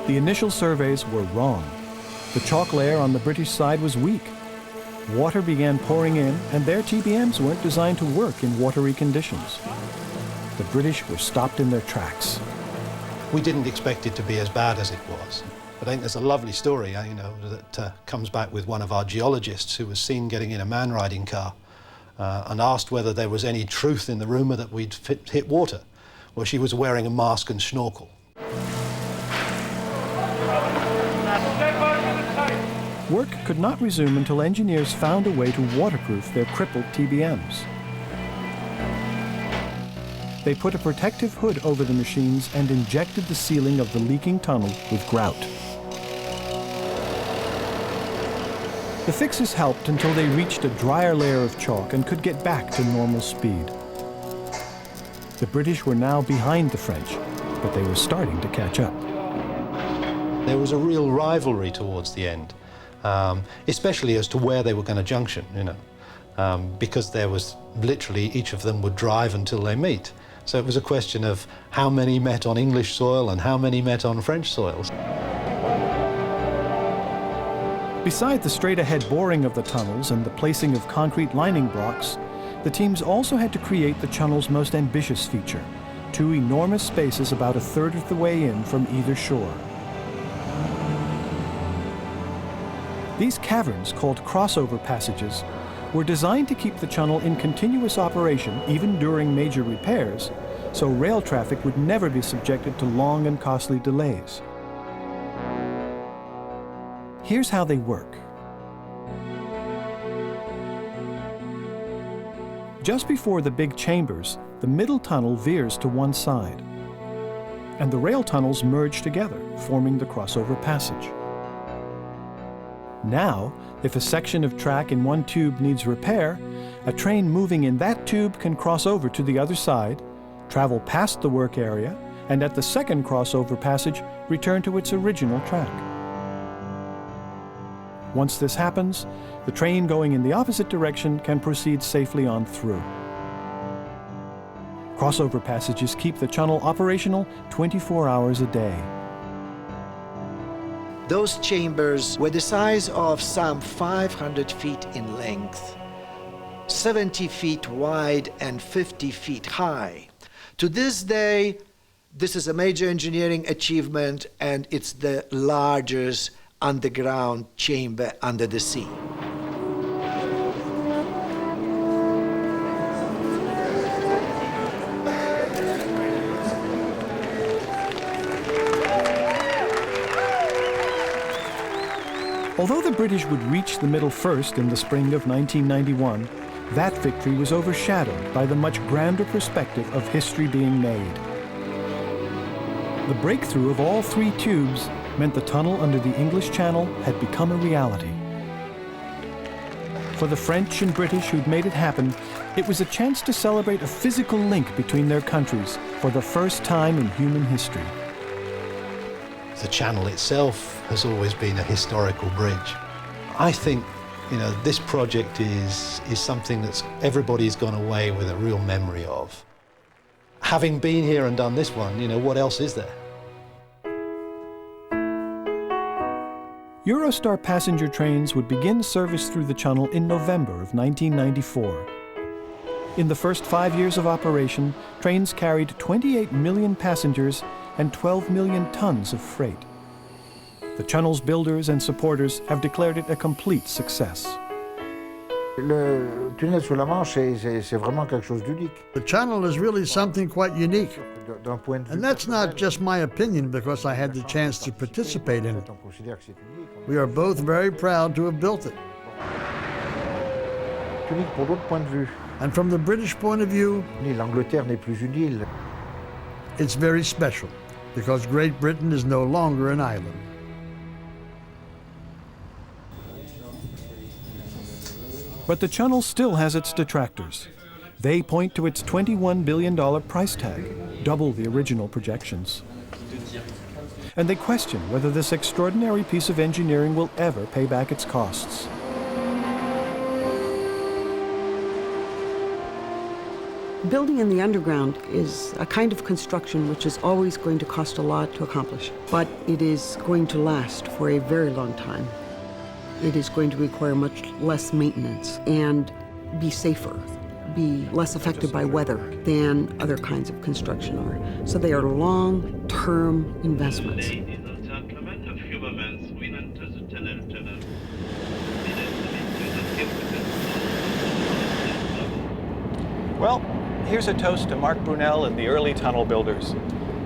The initial surveys were wrong. The chalk layer on the British side was weak. Water began pouring in, and their TBMs weren't designed to work in watery conditions. The British were stopped in their tracks. We didn't expect it to be as bad as it was. But I think there's a lovely story, that comes back with one of our geologists who was seen getting in a man-riding car and asked whether there was any truth in the rumour that we'd hit water. Well, she was wearing a mask and snorkel. Work could not resume until engineers found a way to waterproof their crippled TBMs. They put a protective hood over the machines and injected the ceiling of the leaking tunnel with grout. The fixes helped until they reached a drier layer of chalk and could get back to normal speed. The British were now behind the French, but they were starting to catch up. There was a real rivalry towards the end, especially as to where they were going to junction, because there was literally each of them would drive until they meet. So it was a question of how many met on English soil and how many met on French soils. Beside the straight-ahead boring of the tunnels and the placing of concrete lining blocks, the teams also had to create the tunnel's most ambitious feature, 2 enormous spaces about 1/3 of the way in from either shore. These caverns, called crossover passages, were designed to keep the tunnel in continuous operation even during major repairs, so rail traffic would never be subjected to long and costly delays. Here's how they work. Just before the big chambers, the middle tunnel veers to one side, and the rail tunnels merge together, forming the crossover passage. Now, if a section of track in one tube needs repair, a train moving in that tube can cross over to the other side, travel past the work area, and at the second crossover passage, return to its original track. Once this happens, the train going in the opposite direction can proceed safely on through. Crossover passages keep the tunnel operational 24 hours a day. Those chambers were the size of some 500 feet in length, 70 feet wide and 50 feet high. To this day, this is a major engineering achievement, and it's the largest underground chamber under the sea. Although the British would reach the middle first in the spring of 1991, that victory was overshadowed by the much grander perspective of history being made. The breakthrough of all 3 tubes meant the tunnel under the English Channel had become a reality. For the French and British who'd made it happen, it was a chance to celebrate a physical link between their countries for the first time in human history. The channel itself has always been a historical bridge. I think, this project is something that's everybody's gone away with a real memory of. Having been here and done this one, what else is there? Eurostar passenger trains would begin service through the tunnel in November of 1994. In the first 5 years of operation, trains carried 28 million passengers and 12 million tons of freight. The tunnel's builders and supporters have declared it a complete success. Le tunnel sous la Manche, c'est vraiment quelque chose d'unique. The channel is really something quite unique. And that's not just my opinion because I had the chance to participate in it. We are both very proud to have built it. Unique pour d'autres points de vue. And from the British point of view, l'Angleterre n'est plus une île. It's very special because Great Britain is no longer an island. But the tunnel still has its detractors. They point to its $21 billion price tag, double the original projections. And they question whether this extraordinary piece of engineering will ever pay back its costs. Building in the underground is a kind of construction which is always going to cost a lot to accomplish, but it is going to last for a very long time. It is going to require much less maintenance and be safer, be less affected by weather than other kinds of construction are. So they are long-term investments. Well, here's a toast to Mark Brunel and the early tunnel builders.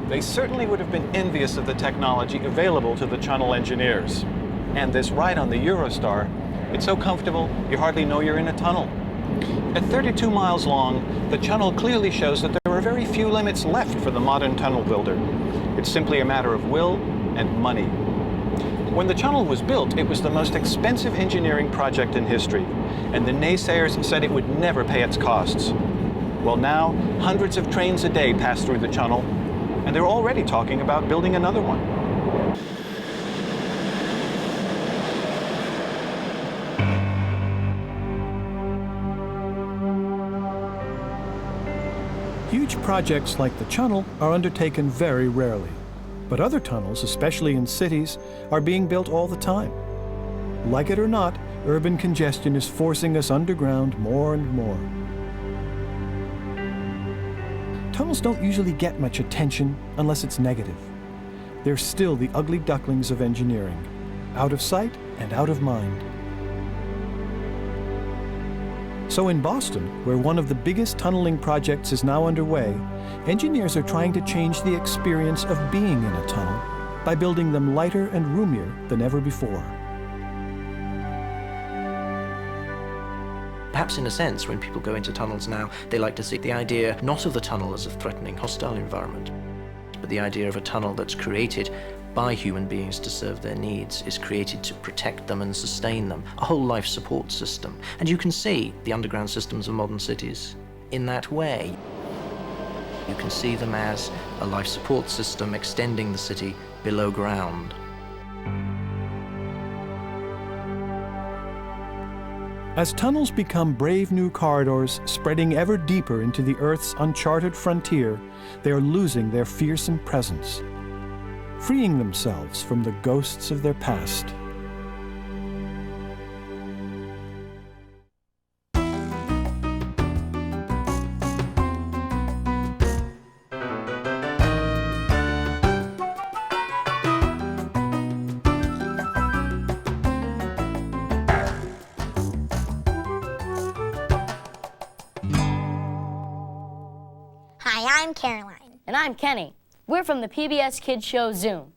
They certainly would have been envious of the technology available to the tunnel engineers. And this ride on the Eurostar, it's so comfortable, you hardly know you're in a tunnel. At 32 miles long, the tunnel clearly shows that there are very few limits left for the modern tunnel builder. It's simply a matter of will and money. When the tunnel was built, it was the most expensive engineering project in history, and the naysayers said it would never pay its costs. Well, now, hundreds of trains a day pass through the tunnel, and they're already talking about building another one. Huge projects like the tunnel are undertaken very rarely, but other tunnels, especially in cities, are being built all the time. Like it or not, urban congestion is forcing us underground more and more. Tunnels don't usually get much attention unless it's negative. They're still the ugly ducklings of engineering, out of sight and out of mind. So in Boston, where one of the biggest tunneling projects is now underway, engineers are trying to change the experience of being in a tunnel by building them lighter and roomier than ever before. Perhaps in a sense, when people go into tunnels now, they like to see the idea not of the tunnel as a threatening, hostile environment, but the idea of a tunnel that's created by human beings to serve their needs, is created to protect them and sustain them, a whole life support system. And you can see the underground systems of modern cities in that way. You can see them as a life support system extending the city below ground. As tunnels become brave new corridors spreading ever deeper into the Earth's uncharted frontier, they are losing their fearsome presence, freeing themselves from the ghosts of their past. Hi, I'm Caroline. And I'm Kenny. We're from the PBS Kids show Zoom.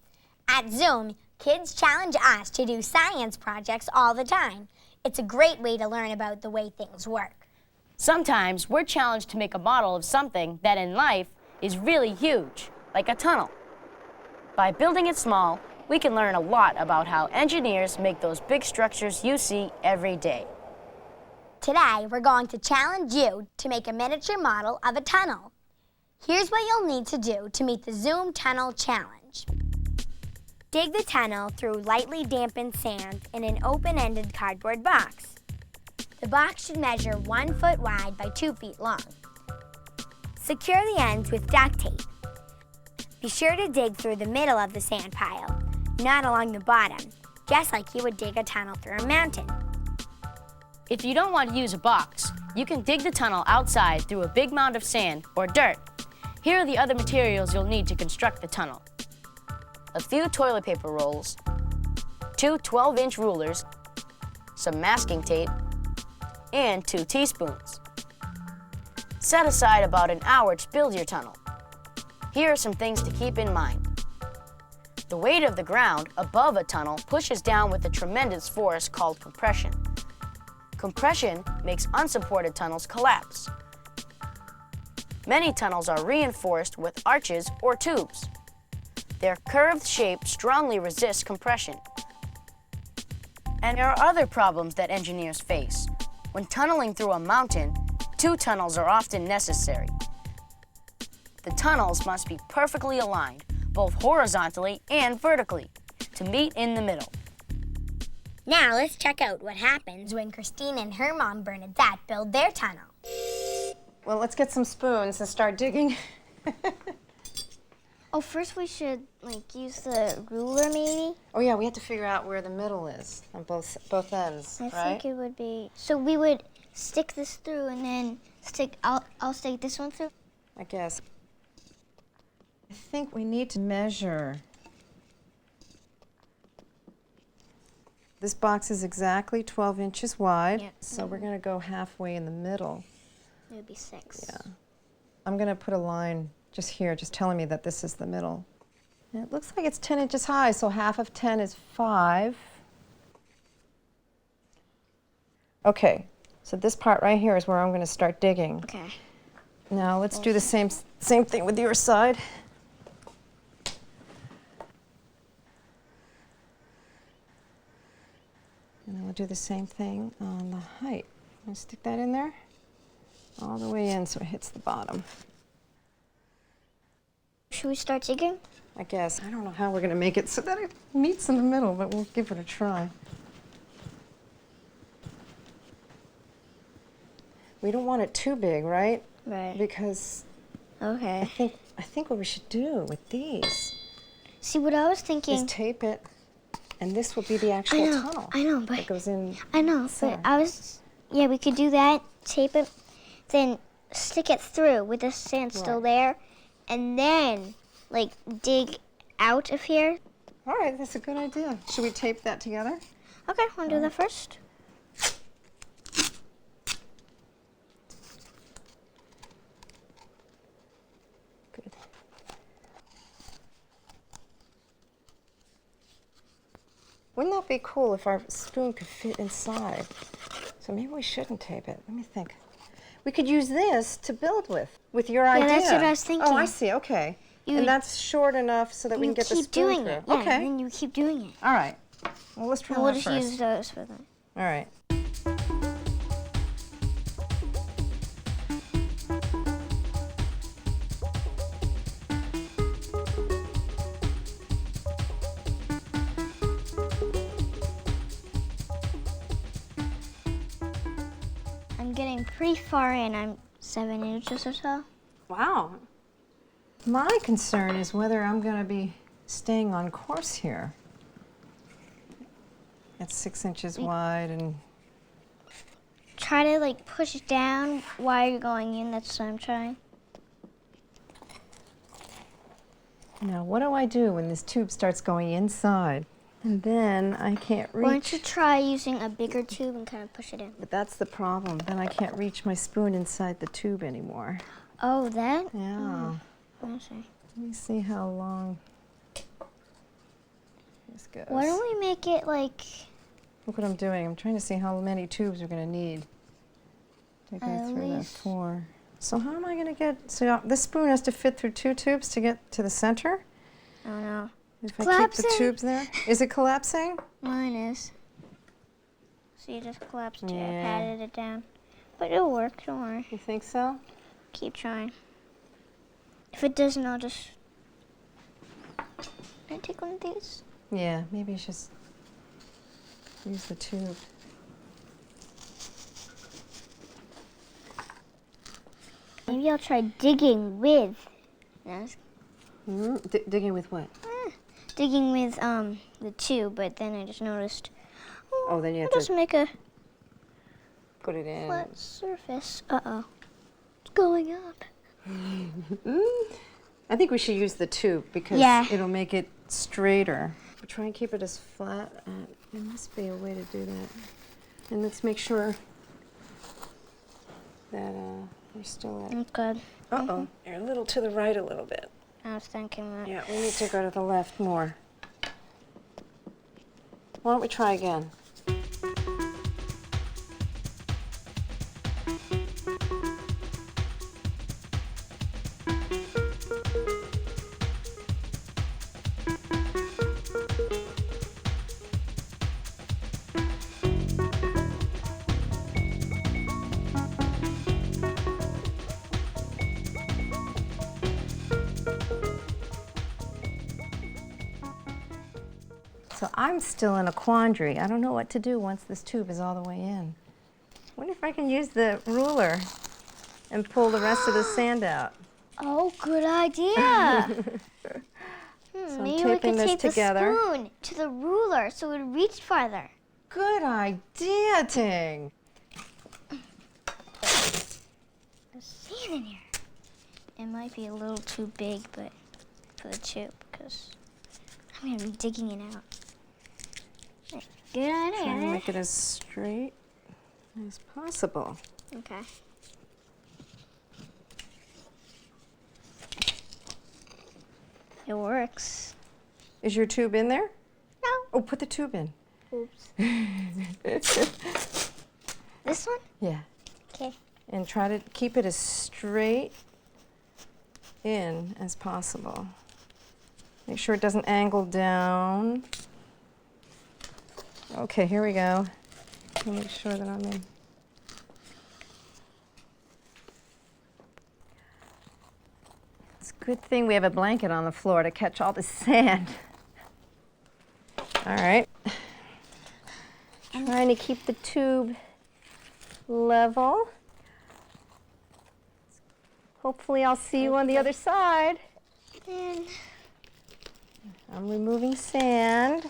At Zoom, kids challenge us to do science projects all the time. It's a great way to learn about the way things work. Sometimes we're challenged to make a model of something that in life is really huge, like a tunnel. By building it small, we can learn a lot about how engineers make those big structures you see every day. Today, we're going to challenge you to make a miniature model of a tunnel. Here's what you'll need to do to meet the Zoom Tunnel Challenge. Dig the tunnel through lightly dampened sand in an open-ended cardboard box. The box should measure 1 foot wide by 2 feet long. Secure the ends with duct tape. Be sure to dig through the middle of the sand pile, not along the bottom, just like you would dig a tunnel through a mountain. If you don't want to use a box, you can dig the tunnel outside through a big mound of sand or dirt. Here are the other materials you'll need to construct the tunnel. A few toilet paper rolls, 2 12-inch rulers, some masking tape, and 2 teaspoons. Set aside about an hour to build your tunnel. Here are some things to keep in mind. The weight of the ground above a tunnel pushes down with a tremendous force called compression. Compression makes unsupported tunnels collapse. Many tunnels are reinforced with arches or tubes. Their curved shape strongly resists compression. And there are other problems that engineers face. When tunneling through a mountain, 2 tunnels are often necessary. The tunnels must be perfectly aligned, both horizontally and vertically, to meet in the middle. Now let's check out what happens when Christine and her mom Bernadette build their tunnel. Well, let's get some spoons and start digging. Oh, first we should use the ruler maybe? Oh yeah, we have to figure out where the middle is on both ends, I right? think it would be, so we would stick this through and then I'll stick this one through. I guess. I think we need to measure. This box is exactly 12 inches wide, Yep. so we're going to go halfway in the middle. It would be 6. Yeah. I'm going to put a line just here, just telling me that this is the middle. And it looks like it's 10 inches high, so half of 10 is 5. Okay, so this part right here is where I'm going to start digging. Okay. Now let's do the same thing with your side. And then we'll do the same thing on the height. I'll stick that in there all the way in so it hits the bottom. Should we start digging? I guess. I don't know how we're going to make it so that it meets in the middle, but we'll give it a try. We don't want it too big, right? Right. Because okay. I think what we should do with these. See, what I was thinking is tape it, and this will be the actual tunnel. I know, but it goes in. I know, but yeah, we could do that. Tape it, then stick it through with the sand still there, and then dig out of here. All right, that's a good idea. Should we tape that together? Okay, want to do that first? Good. Wouldn't that be cool if our spoon could fit inside? So maybe we shouldn't tape it. Let me think. We could use this to build with your idea. Yeah, that's what I was thinking. Oh, I see, okay. And that's short enough so that we can get the spoon through. Keep doing it. Yeah, okay. and then you keep doing it. All right. Well, let's try we'll that just first. use those for that. All right. I'm getting pretty far in. I'm 7 inches or so. Wow. My concern is whether I'm going to be staying on course here. It's 6 inches wide and... Try to push it down while you're going in. That's what I'm trying. Now, what do I do when this tube starts going inside? And then I can't reach... Why don't you try using a bigger tube and kind of push it in? But that's the problem. Then I can't reach my spoon inside the tube anymore. Oh, that? Yeah. I see. Let me see how long this goes. Why don't we make it Look what I'm doing. I'm trying to see how many tubes we're going to need to go through the 4. So how am I going to get... So this spoon has to fit through 2 tubes to get to the center? I don't know. If I keep the tubes there? Is it collapsing? Mine is. So you just collapsed it, patted it down. But it'll work, don't worry. You think so? Keep trying. If it doesn't, I'll just... Can I take one of these? Yeah, maybe you should use the tube. Maybe I'll try digging with... Digging with what? Digging with the tube, but then I just noticed... Oh, then you have to... just make a... Put it in. Flat surface. Uh-oh. It's going up. I think we should use the tube because it'll make it straighter. But try and keep it as flat. There must be a way to do that. And let's make sure that we're still at... Good. Uh-oh. You're a little to the right a little bit. I was thinking that. Yeah, we need to go to the left more. Why don't we try again? So I'm still in a quandary. I don't know what to do once this tube is all the way in. I wonder if I can use the ruler and pull the rest of the sand out. Oh, good idea. So I'm Maybe we taping could this take together. the spoon to the ruler so it would reach farther. Good idea, Ting. There's sand in here. It might be a little too big, but for the tube, because I'm going to be digging it out. Good idea. Try and make it as straight as possible. Okay. It works. Is your tube in there? No. Oh, put the tube in. Oops. This one? Yeah. Okay. And try to keep it as straight in as possible. Make sure it doesn't angle down. Okay, here we go. Let me make sure that I'm in. It's a good thing we have a blanket on the floor to catch all the sand. All right. Trying to keep the tube level. Hopefully I'll see you on the other side. And I'm removing sand.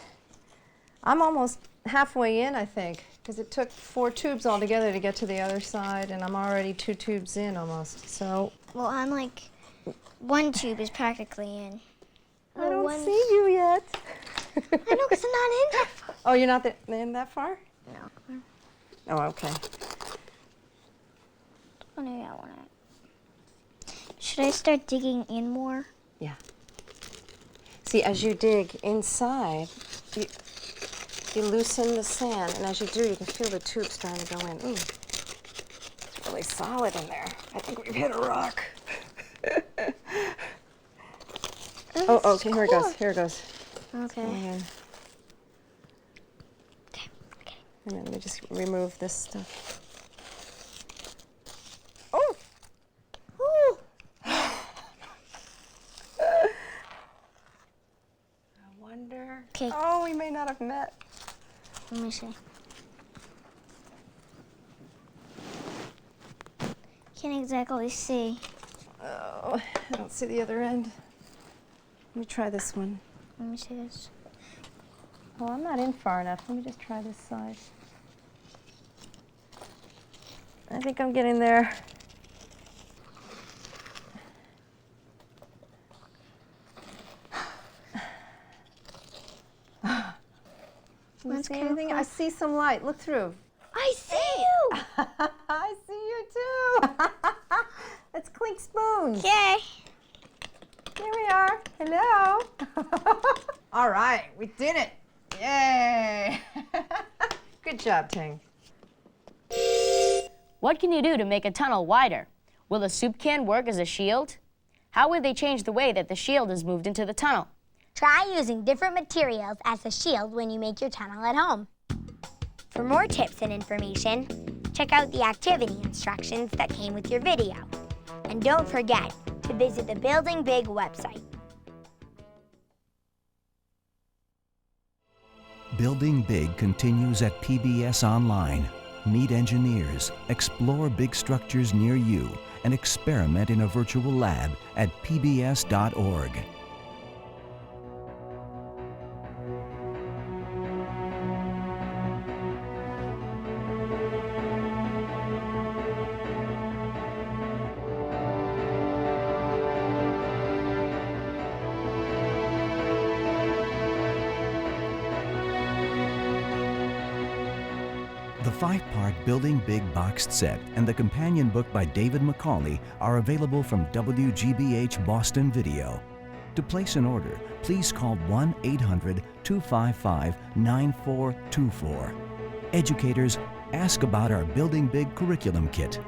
I'm almost halfway in, I think, because it took 4 tubes altogether to get to the other side, and I'm already 2 tubes in almost, so. well, I'm like, 1 tube is practically in. I don't see you yet. I know, because I'm not in that far. Oh, you're not in that far? No. Oh, okay. Should I start digging in more? Yeah. See, as you dig inside, you loosen the sand, and as you do, you can feel the tube starting to go in. Ooh, it's really solid in there. I think we've hit a rock. Oh, okay, here it goes, here it goes. Okay. And then let me just remove this stuff. Oh! Ooh! I wonder. Okay. Oh, we may not have met. Let me see. Can't exactly see. Oh, I don't see the other end. Let me try this one. Let me see this. Oh, I'm not in far enough. Let me just try this side. I think I'm getting there. Do you see anything? I see some light. Look through. I see you! I see you too. Let's clink spoons. Okay. Here we are. Hello. All right, we did it. Yay. Good job, Ting. What can you do to make a tunnel wider? Will a soup can work as a shield? How will they change the way that the shield is moved into the tunnel? Try using different materials as a shield when you make your tunnel at home. For more tips and information, Check out the activity instructions that came with your video. And don't forget to visit the Building Big website. Building Big continues at PBS Online. Meet engineers, explore big structures near you, and experiment in a virtual lab at pbs.org. The 5-part Building Big boxed set and the companion book by David Macaulay are available from WGBH Boston Video. To place an order, please call 1-800-255-9424. Educators, ask about our Building Big curriculum kit.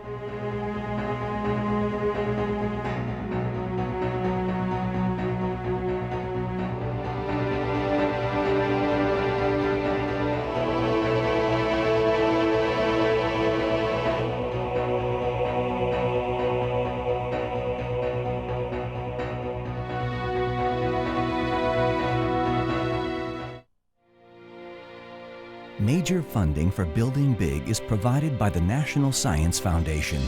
Major funding for Building Big is provided by the National Science Foundation.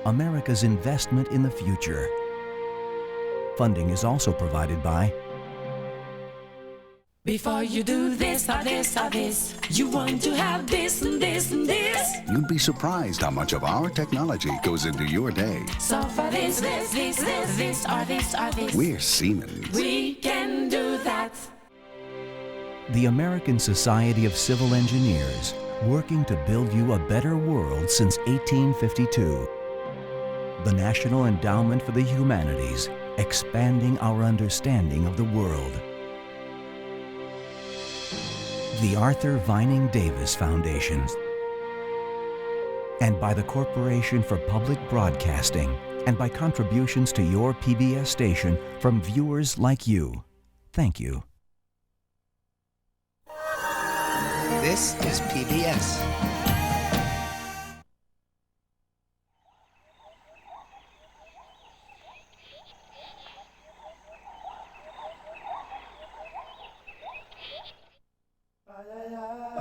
America's investment in the future. Funding is also provided by Before you do this or this or this, you want to have this and this and this. You'd be surprised how much of our technology goes into your day. So for this or this or this, We're Siemens. we can do that. the American Society of Civil Engineers, working to build you a better world since 1852. The National Endowment for the Humanities, expanding our understanding of the world. The Arthur Vining Davis Foundation. And by the Corporation for Public Broadcasting, and by contributions to your PBS station from viewers like you. Thank you. This is PBS. La la la.